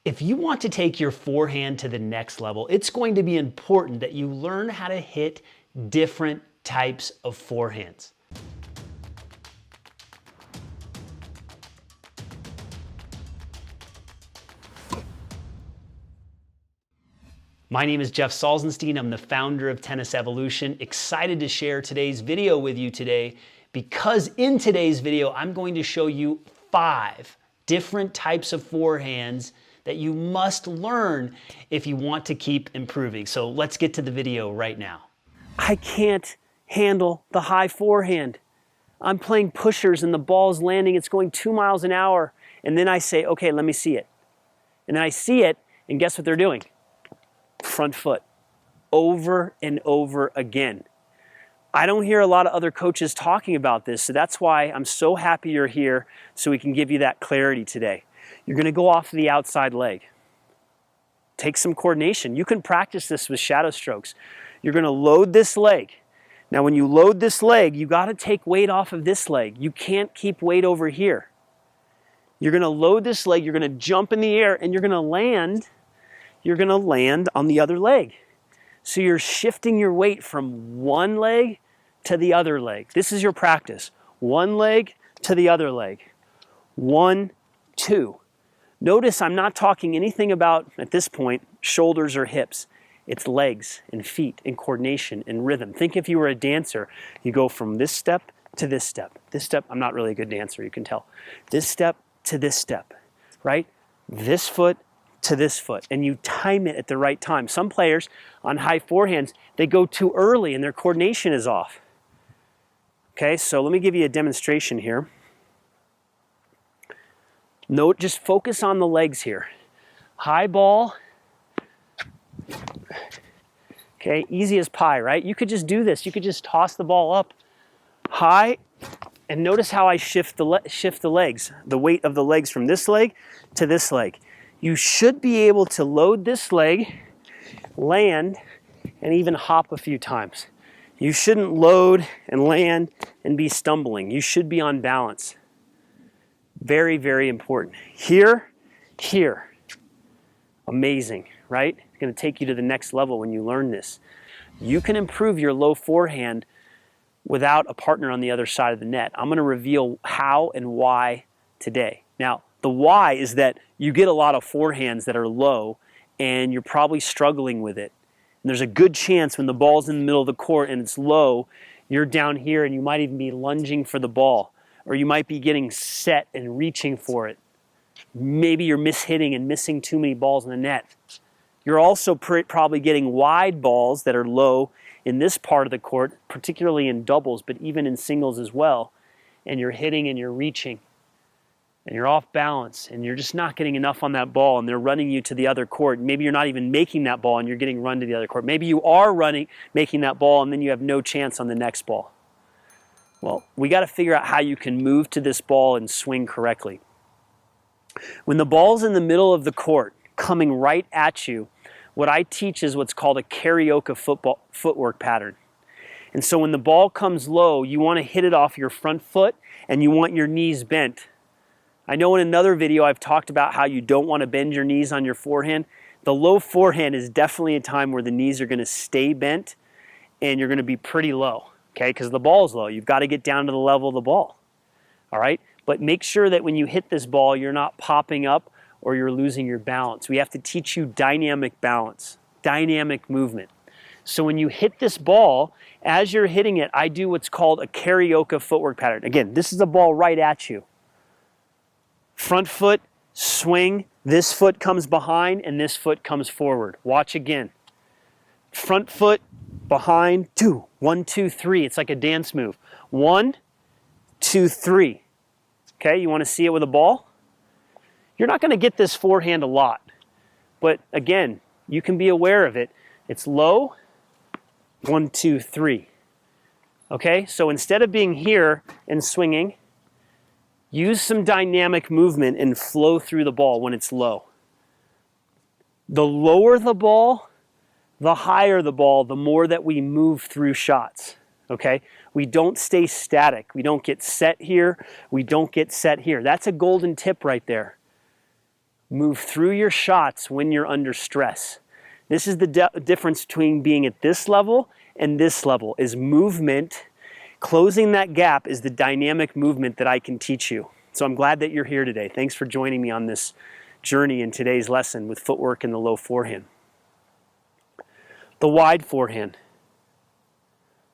If you want to take your forehand to the next level, it's going to be important that you learn how to hit different types of forehands. My name is Jeff Salzenstein. I'm the founder of Tennis Evolution. Excited to share today's video with you today because in today's video, I'm going to show you 5 different types of forehands that you must learn if you want to keep improving. So let's get to the video right now. I can't handle the high forehand. I'm playing pushers and the ball's landing, it's going 2 miles an hour. And then I say, okay, let me see it. And then I see it, and guess what they're doing? Front foot, over and over again. I don't hear a lot of other coaches talking about this, so that's why I'm so happy you're here so we can give you that clarity today. You're going to go off the outside leg. Take some coordination. You can practice this with shadow strokes. You're going to load this leg. Now when you load this leg, you got to take weight off of this leg. You can't keep weight over here. You're going to load this leg, you're going to jump in the air, and you're going to land. You're going to land on the other leg. So you're shifting your weight from one leg to the other leg. This is your practice. One leg to the other leg. 1, 2. Notice I'm not talking anything about, at this point, shoulders or hips. It's legs and feet and coordination and rhythm. Think if you were a dancer. You go from this step to this step. This step, I'm not really a good dancer, you can tell. This step to this step, right? This foot to this foot, and you time it at the right time. Some players on high forehands, they go too early and their coordination is off. Okay, so let me give you a demonstration here. Note, just focus on the legs here. High ball. Okay, easy as pie, right? You could just do this. You could just toss the ball up high, and notice how I shift the legs, the weight of the legs from this leg to this leg. You should be able to load this leg, land, and even hop a few times. You shouldn't load and land and be stumbling. You should be on balance. Very, very important. Here, here. Amazing, right? It's going to take you to the next level when you learn this. You can improve your low forehand without a partner on the other side of the net. I'm going to reveal how and why today. Now, the why is that you get a lot of forehands that are low and you're probably struggling with it. And there's a good chance when the ball's in the middle of the court and it's low, you're down here and you might even be lunging for the ball, or you might be getting set and reaching for it. Maybe you're mishitting and missing too many balls in the net. You're also probably getting wide balls that are low in this part of the court, particularly in doubles, but even in singles as well. And you're hitting and you're reaching. And you're off balance, and you're just not getting enough on that ball, and they're running you to the other court. Maybe you're not even making that ball, and you're getting run to the other court. Maybe you are making that ball, and then you have no chance on the next ball. Well, we got to figure out how you can move to this ball and swing correctly. When the ball's in the middle of the court, coming right at you, what I teach is what's called a carioca footwork pattern. And so when the ball comes low, you want to hit it off your front foot, and you want your knees bent. I know in another video I've talked about how you don't want to bend your knees on your forehand. The low forehand is definitely a time where the knees are going to stay bent and you're going to be pretty low, okay? Because the ball is low. You've got to get down to the level of the ball, all right? But make sure that when you hit this ball, you're not popping up or you're losing your balance. We have to teach you dynamic balance, dynamic movement. So when you hit this ball, as you're hitting it, I do what's called a carioca footwork pattern. Again, this is a ball right at you. Front foot, swing, this foot comes behind and this foot comes forward. Watch again. Front foot, behind, 2, 1, 2, 3. It's like a dance move. 1, 2, 3. Okay, you want to see it with a ball? You're not going to get this forehand a lot. But again, you can be aware of it. It's low, 1, 2, 3. Okay, so instead of being here and swinging, use some dynamic movement and flow through the ball when it's low. The lower the ball, the higher the ball, the more that we move through shots, okay? We don't stay static. We don't get set here. We don't get set here. That's a golden tip right there. Move through your shots when you're under stress. This is the difference between being at this level and this level, is movement. Closing that gap is the dynamic movement that I can teach you. So I'm glad that you're here today. Thanks for joining me on this journey in today's lesson with footwork and the low forehand. The wide forehand.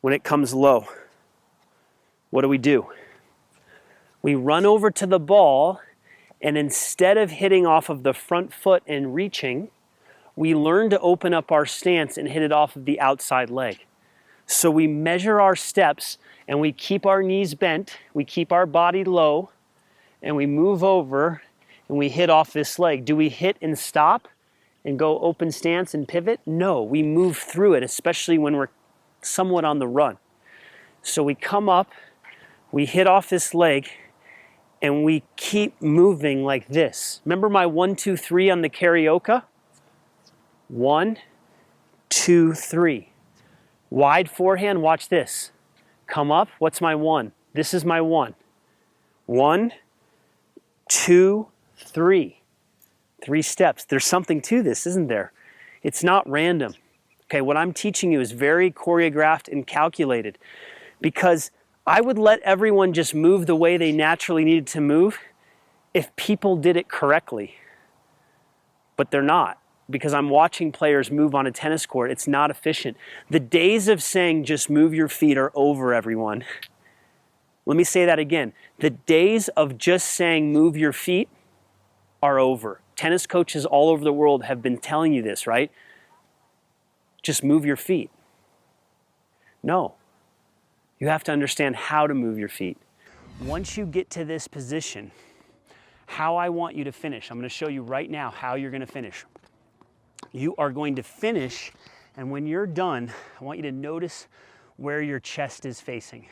When it comes low, what do? We run over to the ball, and instead of hitting off of the front foot and reaching, we learn to open up our stance and hit it off of the outside leg. So we measure our steps and we keep our knees bent, we keep our body low, and we move over and we hit off this leg. Do we hit and stop and go open stance and pivot? No, we move through it, especially when we're somewhat on the run. So we come up, we hit off this leg, and we keep moving like this. Remember my 1, 2, 3 on the carioca? 1, 2, 3. Wide forehand, watch this. Come up, what's my 1? This is my 1. 1, 2, 3. 3 steps. There's something to this, isn't there? It's not random. Okay, what I'm teaching you is very choreographed and calculated, because I would let everyone just move the way they naturally needed to move if people did it correctly. But they're not, because I'm watching players move on a tennis court. It's not efficient. The days of saying just move your feet are over, everyone. Let me say that again. The days of just saying move your feet are over. Tennis coaches all over the world have been telling you this, right? Just move your feet. No. You have to understand how to move your feet. Once you get to this position, how I want you to finish, I'm going to show you right now how you're going to finish. You are going to finish, and when you're done, I want you to notice where your chest is facing.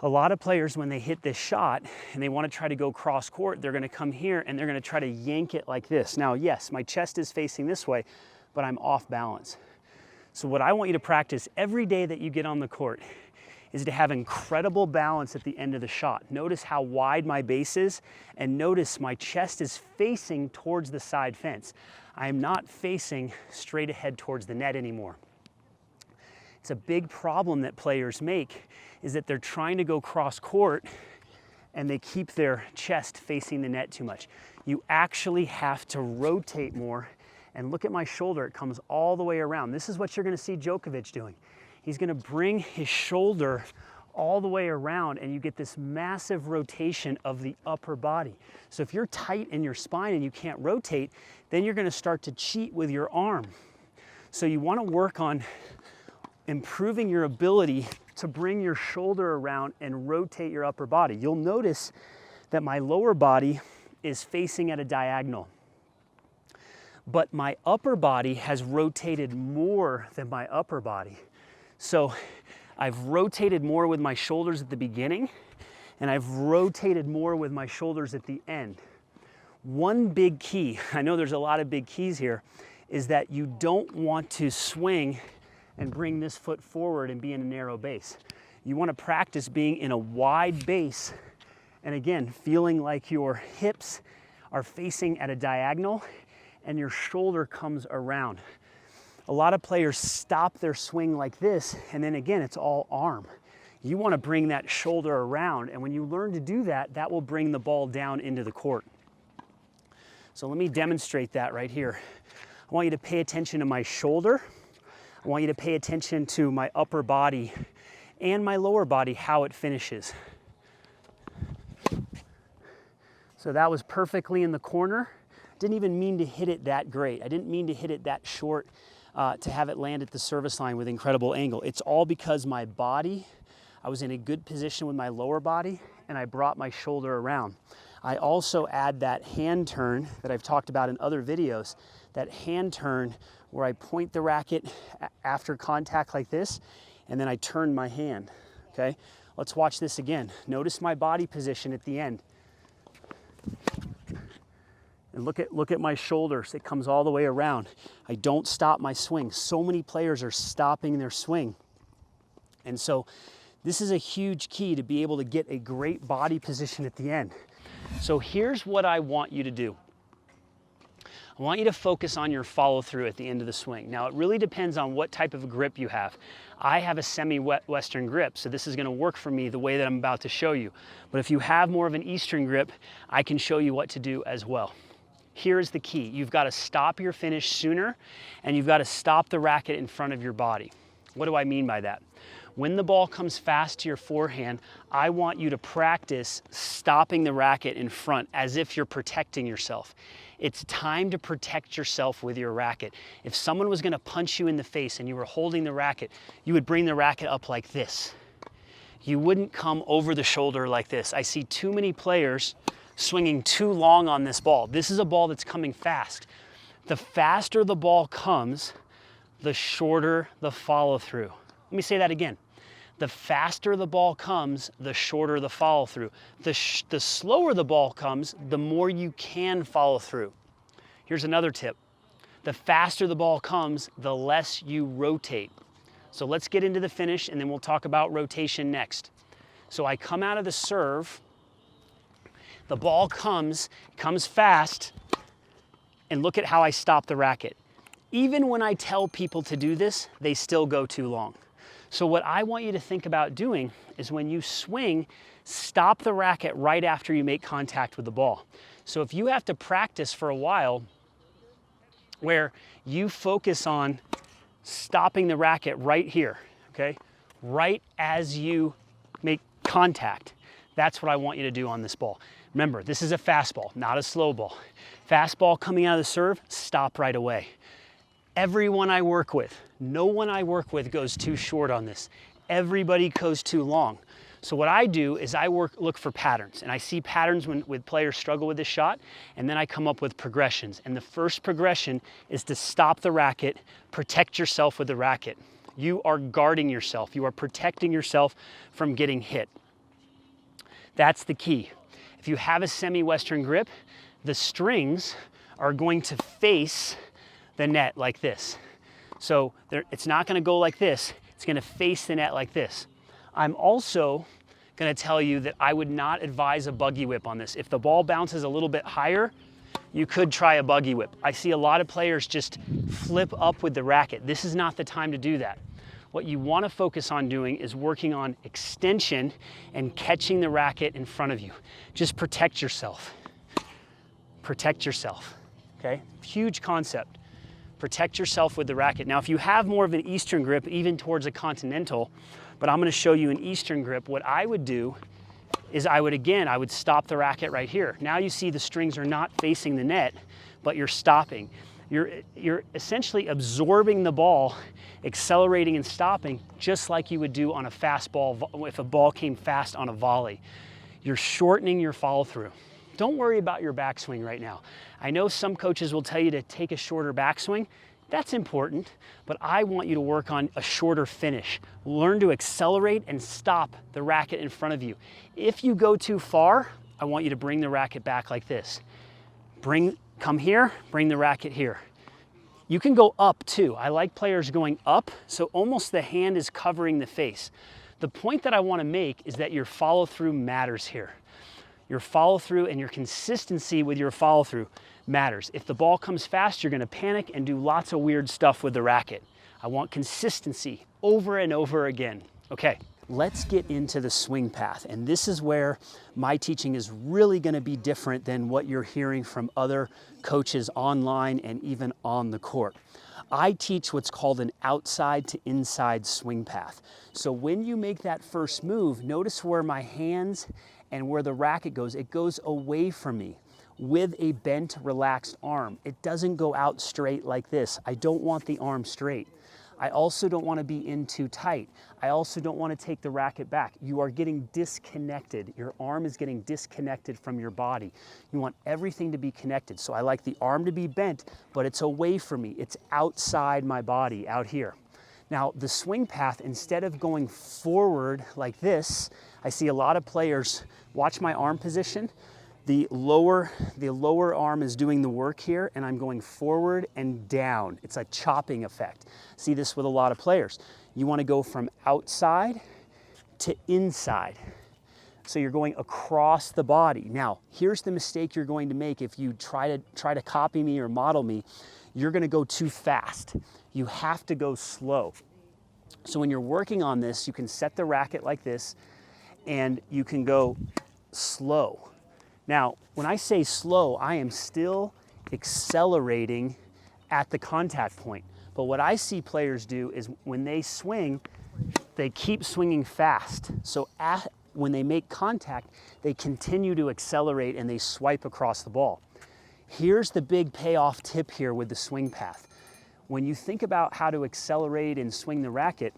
A lot of players, when they hit this shot and they want to try to go cross court, they're going to come here and they're going to try to yank it like this. Now, yes, my chest is facing this way, but I'm off balance. So what I want you to practice every day that you get on the court is to have incredible balance at the end of the shot. Notice how wide my base is, and notice my chest is facing towards the side fence. I am not facing straight ahead towards the net anymore. It's a big problem that players make, is that they're trying to go cross court and they keep their chest facing the net too much. You actually have to rotate more. And look at my shoulder, it comes all the way around. This is what you're gonna see Djokovic doing. He's gonna bring his shoulder all the way around, and you get this massive rotation of the upper body. So if you're tight in your spine and you can't rotate, then you're gonna start to cheat with your arm. So you wanna work on improving your ability to bring your shoulder around and rotate your upper body. You'll notice that my lower body is facing at a diagonal, but my upper body has rotated more than my upper body. So I've rotated more with my shoulders at the beginning, and I've rotated more with my shoulders at the end. One big key, I know there's a lot of big keys here, is that you don't want to swing and bring this foot forward and be in a narrow base. You want to practice being in a wide base, and again, feeling like your hips are facing at a diagonal and your shoulder comes around. A lot of players stop their swing like this, and then again, it's all arm. You want to bring that shoulder around, and when you learn to do that, that will bring the ball down into the court. So let me demonstrate that right here. I want you to pay attention to my shoulder. I want you to pay attention to my upper body and my lower body, how it finishes. So that was perfectly in the corner. Didn't even mean to hit it that great. I didn't mean to hit it that short to have it land at the service line with incredible angle. It's all because my body, I was in a good position with my lower body, and I brought my shoulder around. I also add that hand turn that I've talked about in other videos, that hand turn where I point the racket after contact like this, and then I turn my hand, okay? Let's watch this again. Notice my body position at the end. And look at my shoulders. It comes all the way around. I don't stop my swing. So many players are stopping their swing. And so this is a huge key to be able to get a great body position at the end. So here's what I want you to do. I want you to focus on your follow through at the end of the swing. Now, it really depends on what type of grip you have. I have a semi-Western grip, so this is going to work for me the way that I'm about to show you. But if you have more of an Eastern grip, I can show you what to do as well. Here's the key. You've got to stop your finish sooner, and you've got to stop the racket in front of your body. What do I mean by that? When the ball comes fast to your forehand, I want you to practice stopping the racket in front as if you're protecting yourself. It's time to protect yourself with your racket. If someone was going to punch you in the face and you were holding the racket, you would bring the racket up like this. You wouldn't come over the shoulder like this. I see too many players swinging too long on this ball. This is a ball that's coming fast. The faster the ball comes, the shorter the follow through. Let me say that again. The faster the ball comes, the shorter the follow through. The slower the ball comes, the more you can follow through. Here's another tip. The faster the ball comes, the less you rotate. So let's get into the finish, and then we'll talk about rotation next. So I come out of the serve, the ball comes fast, and look at how I stop the racket. Even when I tell people to do this, they still go too long. So what I want you to think about doing is when you swing, stop the racket right after you make contact with the ball. So if you have to practice for a while where you focus on stopping the racket right here, okay? Right as you make contact, that's what I want you to do on this ball. Remember, this is a fastball, not a slow ball. Fastball coming out of the serve, stop right away. Everyone I work with, no one I work with goes too short on this. Everybody goes too long. So what I do is I look for patterns, and I see patterns when players struggle with this shot, and then I come up with progressions. And the first progression is to stop the racket, protect yourself with the racket. You are guarding yourself. You are protecting yourself from getting hit. That's the key. If you have a semi-Western grip, the strings are going to face the net like this. So it's not going to go like this. It's going to face the net like this. I'm also going to tell you that I would not advise a buggy whip on this. If the ball bounces a little bit higher, you could try a buggy whip. I see a lot of players just flip up with the racket. This is not the time to do that. What you want to focus on doing is working on extension and catching the racket in front of you. Just protect yourself. Protect yourself, okay? Huge concept. Protect yourself with the racket. Now, if you have more of an Eastern grip, even towards a continental, but I'm going to show you an Eastern grip, what I would do is I would stop the racket right here. Now you see the strings are not facing the net, but you're stopping. You're essentially absorbing the ball, accelerating and stopping, just like you would do on a fast ball if a ball came fast on a volley. You're shortening your follow through. Don't worry about your backswing right now. I know some coaches will tell you to take a shorter backswing. That's important, but I want you to work on a shorter finish. Learn to accelerate and stop the racket in front of you. If you go too far, I want you to bring the racket back like this. Come here, bring the racket here. You can go up too. I like players going up, so almost the hand is covering the face. The point that I want to make is that your follow through matters here. Your follow through and your consistency with your follow through matters. If the ball comes fast, you're going to panic and do lots of weird stuff with the racket. I want consistency over and over again. Okay, let's get into the swing path. And this is where my teaching is really going to be different than what you're hearing from other coaches online and even on the court. I teach what's called an outside to inside swing path. So when you make that first move, notice where my hands and where the racket goes, it goes away from me with a bent, relaxed arm. It doesn't go out straight like this. I don't want the arm straight. I also don't want to be in too tight. I also don't want to take the racket back. You are getting disconnected. Your arm is getting disconnected from your body. You want everything to be connected. So I like the arm to be bent, but it's away from me. It's outside my body, out here. Now, the swing path, instead of going forward like this, I see a lot of players, watch my arm position. The lower arm is doing the work here, and I'm going forward and down. It's a chopping effect. See this with a lot of players. You want to go from outside to inside. So you're going across the body. Now, here's the mistake you're going to make if you try to copy me or model me. You're gonna go too fast. You have to go slow. So when you're working on this, you can set the racket like this and you can go slow. Now, when I say slow, I am still accelerating at the contact point. But what I see players do is when they swing, they keep swinging fast. So when they make contact, they continue to accelerate and they swipe across the ball. Here's the big payoff tip here with the swing path. When you think about how to accelerate and swing the racket,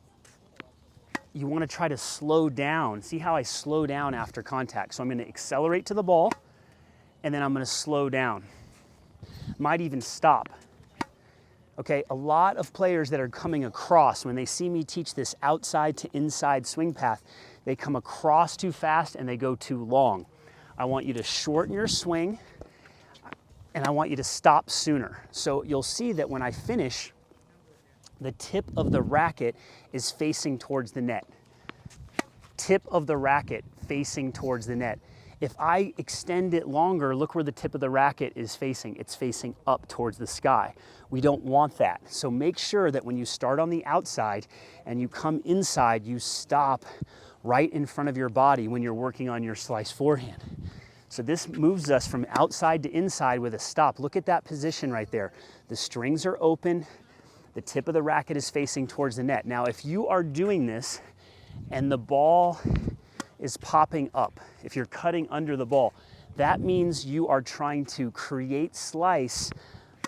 you want to try to slow down. See how I slow down after contact. So I'm going to accelerate to the ball, and then I'm going to slow down. Might even stop. Okay, a lot of players that are coming across, when they see me teach this outside to inside swing path, they come across too fast and they go too long. I want you to shorten your swing, and I want you to stop sooner. So you'll see that when I finish, the tip of the racket is facing towards the net. Tip of the racket facing towards the net. If I extend it longer, look where the tip of the racket is facing. It's facing up towards the sky. We don't want that. So make sure that when you start on the outside and you come inside, you stop right in front of your body when you're working on your slice forehand. So this moves us from outside to inside with a stop. Look at that position right there. The strings are open. The tip of the racket is facing towards the net. Now, if you are doing this and the ball is popping up, if you're cutting under the ball, that means you are trying to create slice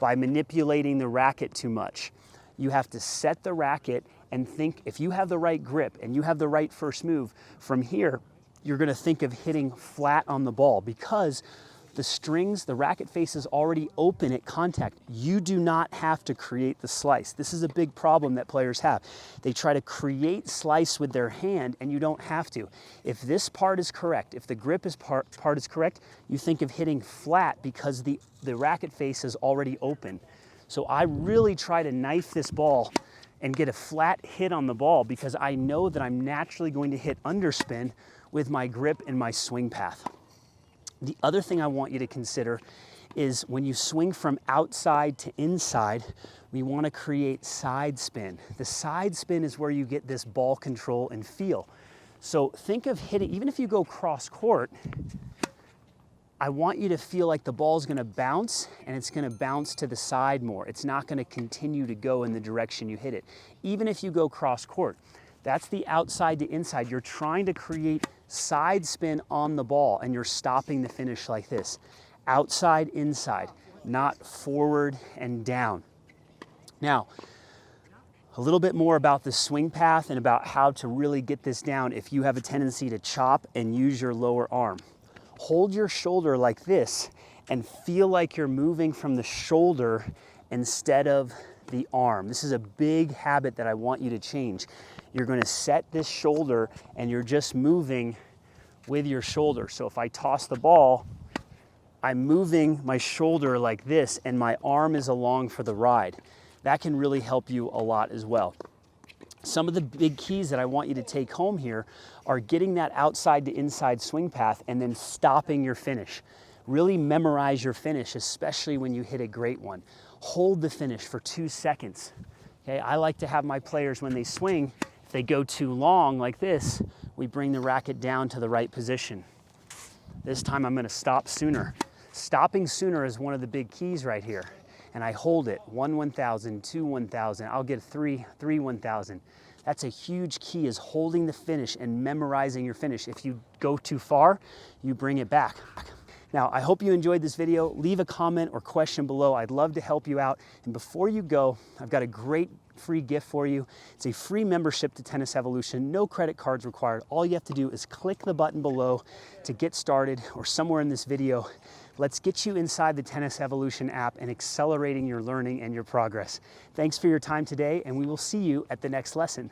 by manipulating the racket too much. You have to set the racket and think, if you have the right grip and you have the right first move, from here, you're gonna think of hitting flat on the ball because the strings, the racket face is already open at contact. You do not have to create the slice. This is a big problem that players have. They try to create slice with their hand and you don't have to. If this part is correct, if the grip part is correct, you think of hitting flat because the racket face is already open. So I really try to knife this ball and get a flat hit on the ball because I know that I'm naturally going to hit underspin with my grip and my swing path. The other thing I want you to consider is when you swing from outside to inside, we want to create side spin. The side spin is where you get this ball control and feel. So think of hitting, even if you go cross court, I want you to feel like the ball's going to bounce and it's going to bounce to the side more. It's not going to continue to go in the direction you hit it. Even if you go cross court, that's the outside to inside. You're trying to create side spin on the ball and you're stopping the finish like this. Outside, inside, not forward and down. Now, a little bit more about the swing path and about how to really get this down if you have a tendency to chop and use your lower arm. Hold your shoulder like this and feel like you're moving from the shoulder instead of the arm. This is a big habit that I want you to change. You're going to set this shoulder and you're just moving with your shoulder. So if I toss the ball, I'm moving my shoulder like this and my arm is along for the ride. That can really help you a lot as well. Some of the big keys that I want you to take home here are getting that outside to inside swing path and then stopping your finish. Really memorize your finish, especially when you hit a great one. Hold the finish for 2 seconds. Okay, I like to have my players, when they swing, if they go too long like this, we bring the racket down to the right position. This time I'm going to stop sooner. Stopping sooner is one of the big keys right here. And I hold it, 1 1,000, 2 1,000, I'll get 3 1,000. That's a huge key, is holding the finish and memorizing your finish. If you go too far, you bring it back. Now, I hope you enjoyed this video. Leave a comment or question below. I'd love to help you out. And before you go, I've got a great free gift for you. It's a free membership to Tennis Evolution, no credit cards required. All you have to do is click the button below to get started, or somewhere in this video. Let's get you inside the Tennis Evolution app and accelerating your learning and your progress. Thanks for your time today, and we will see you at the next lesson.